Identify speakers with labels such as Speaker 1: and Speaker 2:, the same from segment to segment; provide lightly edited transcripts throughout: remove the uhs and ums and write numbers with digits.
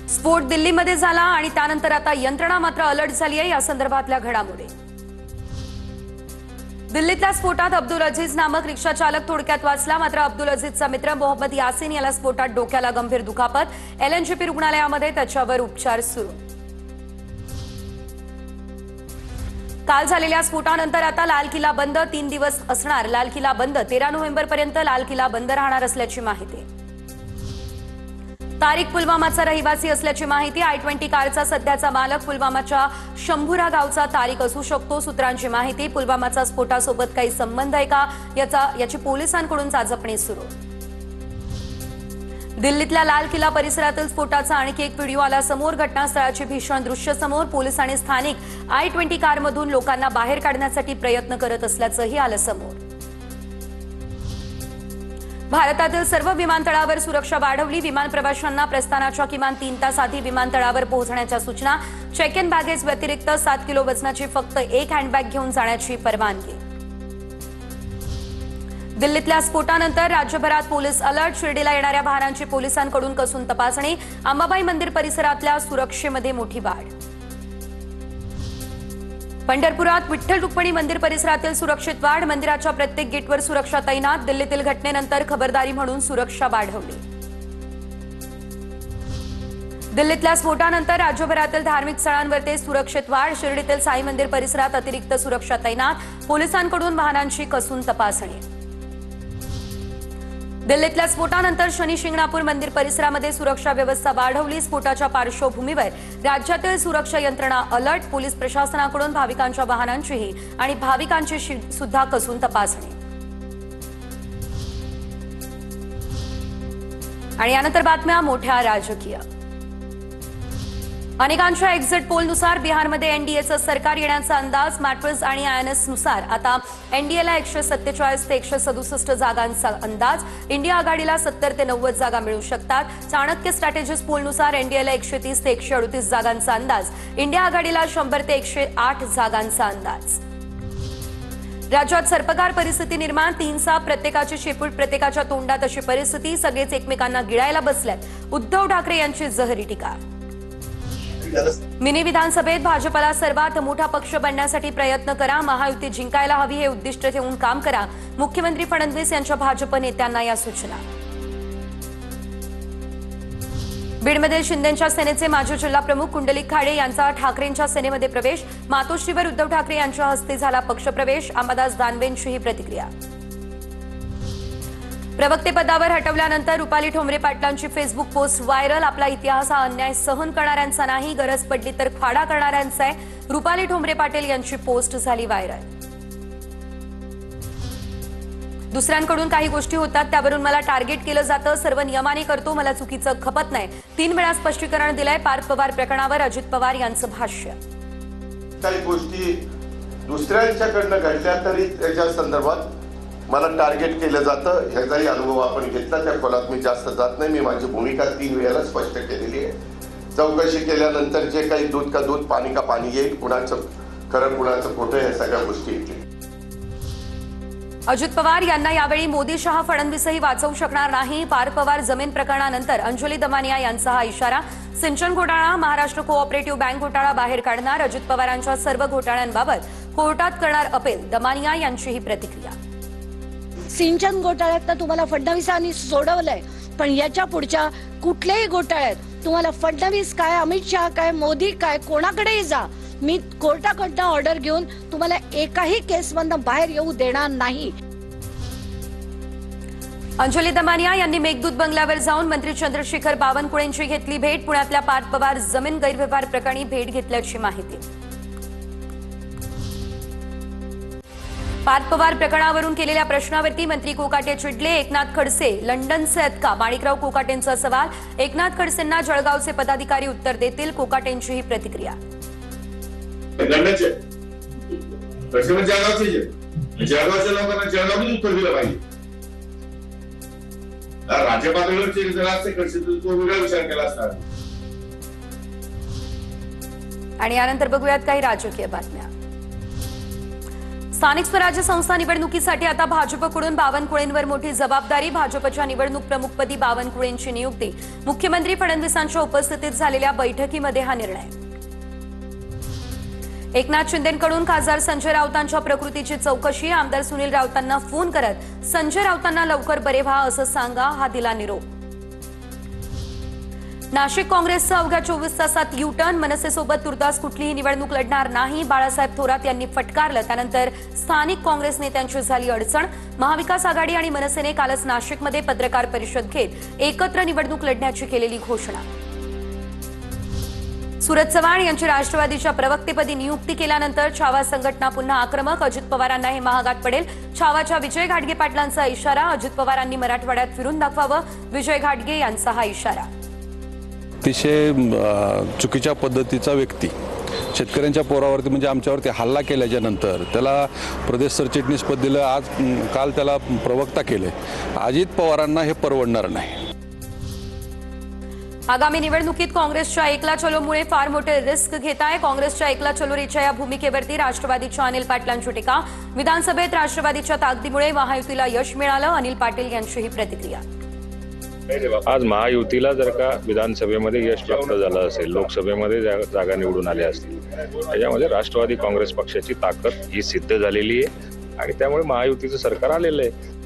Speaker 1: स्फोट दिल्लीमध्ये झाला आणि त्यानंतर आता यंत्रणा मात्र अलर्ट झाली आहे या संदर्भातल्या घडामोडी। दिल्लीतल्या स्फोटात अब्दुल अजीज नामक रिक्षा चालक थोडक्यात वाचला, मात्र अब्दुल अजीजचा मित्र मोहम्मद यासीन याला स्फोटात डोक्याला गंभीर दुखापत। एलएनजेपी रुग्णालयामध्ये त्याच्यावर उपचार सुरू। काल झालेल्या स्फोटानंतर आता लाल किल्ला बंद 3 दिवस असणार। लाल किल्ला बंद 13 नोव्हेंबरपर्यंत लाल किल्ला बंद राहणार असल्याची माहिती। तारिक पुलवामाचा रहिवासी असल्याची माहिती। i20 कारचा सध्याचा मालक पुलवामाच्या शंभुरा गावचा तारिक असू शकतो। सूत्रांची माहिती, पुलवामाचा स्फोटासोबत काही संबंध आहे का याची पोलिसांकडून चाचपणी सुरू। दिल्लीतल्या लाल किल्ला परिसरातील स्फोटाचा आणखी एक व्हिडिओ आला समोर। घटनास्थळाची भीषण दृश्य समोर। पोलीस आणि स्थानिक i20 कारमधून लोकांना बाहेर काढण्यासाठी प्रयत्न करत असल्याचंही आलं समोर। भारतातील सर्व विमानतळावर सुरक्षा वाढवली। विमान प्रवाशांना प्रस्थानाच्या किमान 3 तास आधी विमानतळावर पोहोचण्याच्या सूचना। चेक इन बॅगेज व्यतिरिक्त 7 किलो वजनाची फक्त एक हँडबॅग घेऊन जाण्याची परवानगी। दिल्लीतल्या स्फोटानंतर राज्यभरात पोलीस अलर्ट। शिर्डीला येणाऱ्या वाहनांची पोलिसांकडून कसून तपासणी। अंबाबाई मंदिर परिसरातल्या सुरक्षेमध्ये मोठी वाढ। पंढरपुरात विठ्ठल रुक्मिणी मंदिर परिसरातील सुरक्षेत वाढ। मंदिराच्या प्रत्येक गेटवर सुरक्षा तैनात। दिल्लीतील घटनेनंतर खबरदारी म्हणून सुरक्षा वाढवली। दिल्लीतल्या स्फोटानंतर राज्यभरातील धार्मिक स्थळांवर सुरक्षेत वाढ। शिर्डीतील साई मंदिर परिसरात अतिरिक्त सुरक्षा तैनात। पोलिसांकडून वाहनांची कसून तपासणी। दिल्लीतल्या स्फोटानंतर शनी शिंगणापूर मंदिर परिसरामध्ये सुरक्षा व्यवस्था वाढवली। स्फोटाच्या पार्श्वभूमीवर राज्यातील सुरक्षा यंत्रणा अलर्ट। पोलीस प्रशासनाकडून भाविकांच्या वाहनांचीही आणि भाविकांची सुद्धा कसून तपासणी। आणि यानंतर बातम्या मोठ्या राजकीय। अनेकांच्या एक्झिट पोलनुसार बिहारमध्ये एनडीएचं सरकार येण्याचा अंदाज। मॅट्रिक्स आणि आयएनएस नुसार आता एनडीएला 147 ते 167 जागांचा अंदाज। इंडिया आघाडीला 70 ते 90 जागा मिळू शकतात। चाणक्य स्ट्रॅटेजिस्ट पोलनुसार एनडीएला 130 ते 138 जागांचा अंदाज। इंडिया आघाडीला 100 ते 108 जागांचा अंदाज। राज्यात सर्पगार परिस्थिती निर्माण। 3 साप प्रत्येकाची शेपूट प्रत्येकाच्या तोंडात अशी परिस्थिती। सगळेच एकमेकांना गिळायला बसल्यात। उद्धव ठाकरे यांची जहरी टीका। मिनी विधानसभेत भाजपला सर्वात मोठा पक्ष बनण्यासाठी प्रयत्न करा। महायुती जिंकायला हवी हे उद्दिष्ट ठेवून काम करा। मुख्यमंत्री फडणवीस यांच्या भाजप नेत्यांना या सूचना। बीडमध्ये शिंदेंच्या सेनेचे माजी जिल्हा प्रमुख कुंडलिक खाडे यांचा ठाकरेंच्या सेनेमध्ये प्रवेश। मातोश्रीवर उद्धव ठाकरे यांच्या हस्ते झाला पक्षप्रवेश। अंबादास दानवेंची ही प्रतिक्रिया। प्रवक्तेपदावर हटवल्यानंतर रुपाली ठोंबरे पाटलांची फेसबुक पोस्ट व्हायरल। आपला इतिहास हा अन्याय सहन करणाऱ्यांचा नाही, गरज पडली तर खाडा करणाऱ्यांचा आहे। रुपाली ठोंबरे पाटील यांची पोस्ट झाली व्हायरल। दुसऱ्यांकडून काही गोष्टी होतात त्यावरून मला टार्गेट केलं जातं। सर्व नियमाने करतो, मला चुकीचं खपत नाही। 3 वेळा स्पष्टीकरण दिलंय। पार्थ पवार प्रकरणावर अजित पवार यांचं भाष्य।
Speaker 2: काही गोष्टी दुसऱ्यांच्याकडनं घडल्या तरी त्याच्या संदर्भात मला टार्गेट केलं जातं। ह्याचाही अनुभव आपण घेतला। त्या खोलात मी जास्त जात नाही। मी माझी भूमिका 3 वेळेला स्पष्ट केलेली आहे। चौकशी केल्यानंतर जे काही दूध का दूध पाणी का पाणी येईल, कुणाचं खरं कुणाचं खोटं या सगळ्या गोष्टी येतील।
Speaker 1: अजित पवार यांना यावेळी मोदी शहा फडणवीसही वाचवू शकणार नाही। पार्थ पवार जमीन प्रकरणानंतर अंजली दमानिया यांचा हा इशारा। सिंचन घोटाळा, महाराष्ट्र कोऑपरेटिव्ह बँक घोटाळा बाहेर काढणार। अजित पवारांच्या सर्व घोटाळ्यांबाबत कोर्टात करणार अपील। दमानिया यांची ही प्रतिक्रिया।
Speaker 3: सिंचन घोटाळ्यात तुम्हाला फडणवीसांनी सोडवलंय, पण याच्या पुढच्या कुठल्याही घोटाळ्यात तुम्हाला फडणवीस काय, अमित शहा काय, मोदी काय, कोणाकडेही जा, मी कोर्टाकडनं ऑर्डर घेऊन तुम्हाला एकाही केसमधनं बाहेर येऊ देणार नाही।
Speaker 1: अंजली दमानिया यांनी मेघदूत बंगल्यावर जाऊन मंत्री चंद्रशेखर बावनकुळेंची घेतली भेट। पुण्यातल्या पार्थ पवार जमीन गैरव्यवहार प्रकरणी भेट घेतल्याची माहिती। पार्थ पवार प्रकरणावरून केलेल्या प्रश्नावरती मंत्री कोकाटे चिडले। एकनाथ खडसे लंडनचे आहेत का, माणिकराव कोकाटेंचा सवाल। एकनाथ खडसेंना जळगावचे पदाधिकारी उत्तर देतील। कोकाटेंची ही प्रतिक्रिया।
Speaker 4: जळगावच्या लोकांना जळगावच उत्तर दिलं पाहिजे। राज्य पातळीवरचे जर असते खडसे तो वेगळा विचार केला असता।
Speaker 1: आणि यानंतर बघूयात काही राजकीय बातम्या। स्थानिक स्वराज्य संस्था निवडणुकीसाठी आता भाजपकडून बावनकुळेंवर मोठी जबाबदारी. भाजपच्या निवडणूक प्रमुखपदी बावनकुळेंची नियुक्ती. मुख्यमंत्री फडणवीसांच्या उपस्थितीत झालेल्या बैठकीमध्ये हा निर्णय. एकनाथ शिंदेंकडून खासदार संजय राऊतांच्या प्रकृतीची चौकशी. आमदार सुनील राऊतांना फोन करत संजय राऊतांना लवकर बरे व्हा असं सांगा, हा दिला निरोप. नाशिक काँग्रेसचं अवघ्या 24 तासात यू-टर्न. मनसेसोबत तुर्तास कुठलीही निवडणूक लढणार नाही, बाळासाहेब थोरात यांनी फटकारलं. त्यानंतर स्थानिक काँग्रेस नेत्यांची झाली अडचण. महाविकास आघाडी आणि मनसेने कालच नाशिकमध्ये पत्रकार परिषद घेत एकत्र निवडणूक लढण्याची केलेली घोषणा. सुरज चव्हाण यांची राष्ट्रवादीच्या प्रवक्तेपदी नियुक्ती केल्यानंतर छावा संघटना पुन्हा आक्रमक. अजित पवारांना हे महागात पडेल. छावाच्या विजय घाडगे पाटलांचा इशारा. अजित पवारांनी मराठवाड्यात फिरून दाखवावं, विजय घाडगे यांचा हा इशारा.
Speaker 5: अतिशय चुकीच्या पद्धतीचा व्यक्ती शेतकऱ्यांच्या पोरावरती म्हणजे आमच्यावरती हल्ला केल्याच्या नंतर त्याला प्रदेश सरचिटणीसपद दिलं. काल त्याला प्रवक्ता केले. अजित पवारांना हे परवडणार नाही.
Speaker 1: आगामी निवडणुकीत काँग्रेसच्या एकला चलोमुळे फार मोठे रिस्क घेत आहे. काँग्रेसच्या एकला चलोरीच्या या भूमिकेवरती राष्ट्रवादीच्या अनिल पाटलांची टीका. विधानसभेत राष्ट्रवादीच्या ताकदीमुळे महायुतीला यश मिळालं, अनिल पाटील यांची ही प्रतिक्रिया.
Speaker 6: आज महायुतीला जर का विधानसभेमध्ये यश प्राप्त झालं असेल, लोकसभेमध्ये जागा निवडून आल्या असतील, त्याच्यामध्ये राष्ट्रवादी काँग्रेस पक्षाची ताकद ही सिद्ध झालेली आहे आणि त्यामुळे महायुतीचं सरकार आलेलं आहे.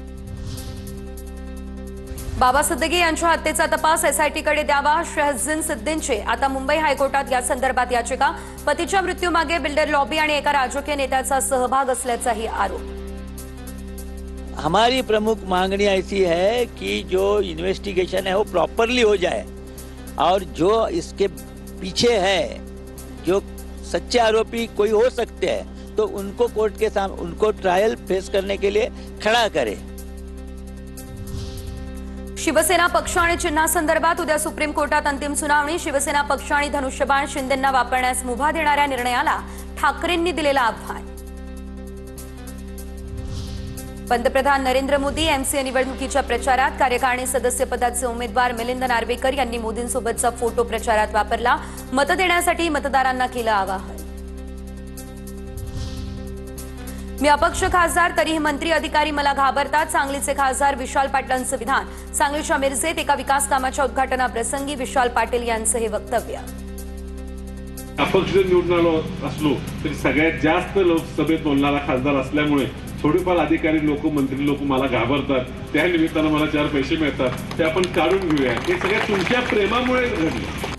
Speaker 1: बाबा सिद्दीकी यांच्या हत्येचा तपास एसआयटीकडे द्यावा. शहजीन सिद्दींचे आता मुंबई हायकोर्टात या संदर्भात याचिका. पतीच्या मृत्यूमागे बिल्डर लॉबी आणि एका राजकीय नेत्याचा सहभाग असल्याचाही आरोप.
Speaker 7: हमारी प्रमुख मांगनी ऐसी है कि जो इन्वेस्टिगेशन है वो प्रॉपरली हो जाए और जो इसके पीछे है, जो सच्चे आरोपी कोई हो सकते हैं, तो उनको कोर्ट के सामने उनको ट्रायल फेस करने के लिए खड़ा करे.
Speaker 1: शिवसेना पक्ष आणि चिन्हासंदर्भात उद्या सुप्रीम कोर्टात अंतिम सुनावणी. शिवसेना पक्ष आणि धनुष्यबाण शिंदेंना वापरण्यास मुभा देणाऱ्या निर्णयाला ठाकरेंनी दिलेलं आव्हान. पंतप्रधान नरेंद्र मोदी एमसीए निवडणुकीच्या प्रचारात. कार्यकारिणी सदस्यपदाचे उमेदवार मिलिंद नार्वेकर यांनी मोदींसोबतचा फोटो प्रचारात वापरला. मत देण्यासाठी मतदारांना केलं आवाहन. मी अपक्ष खासदार तरीही मंत्री अधिकारी मला घाबरतात. सांगलीचे खासदार विशाल पाटलांचं विधान. सांगलीच्या मिरजेत एका विकास कामाच्या उद्घाटनाप्रसंगी विशाल पाटील यांचं हे वक्तव्य.
Speaker 4: अपक्ष निवडून आलो असलो तरी सगळ्यात जास्त लोकसभेत बोलणारा खासदार असल्यामुळे थोडेफार अधिकारी लोक, मंत्री लोक मला घाबरतात. त्या निमित्तानं मला 4 पैसे मिळतात, ते आपण काढून घेऊया. हे सगळ्या तुमच्या प्रेमामुळे घडलं.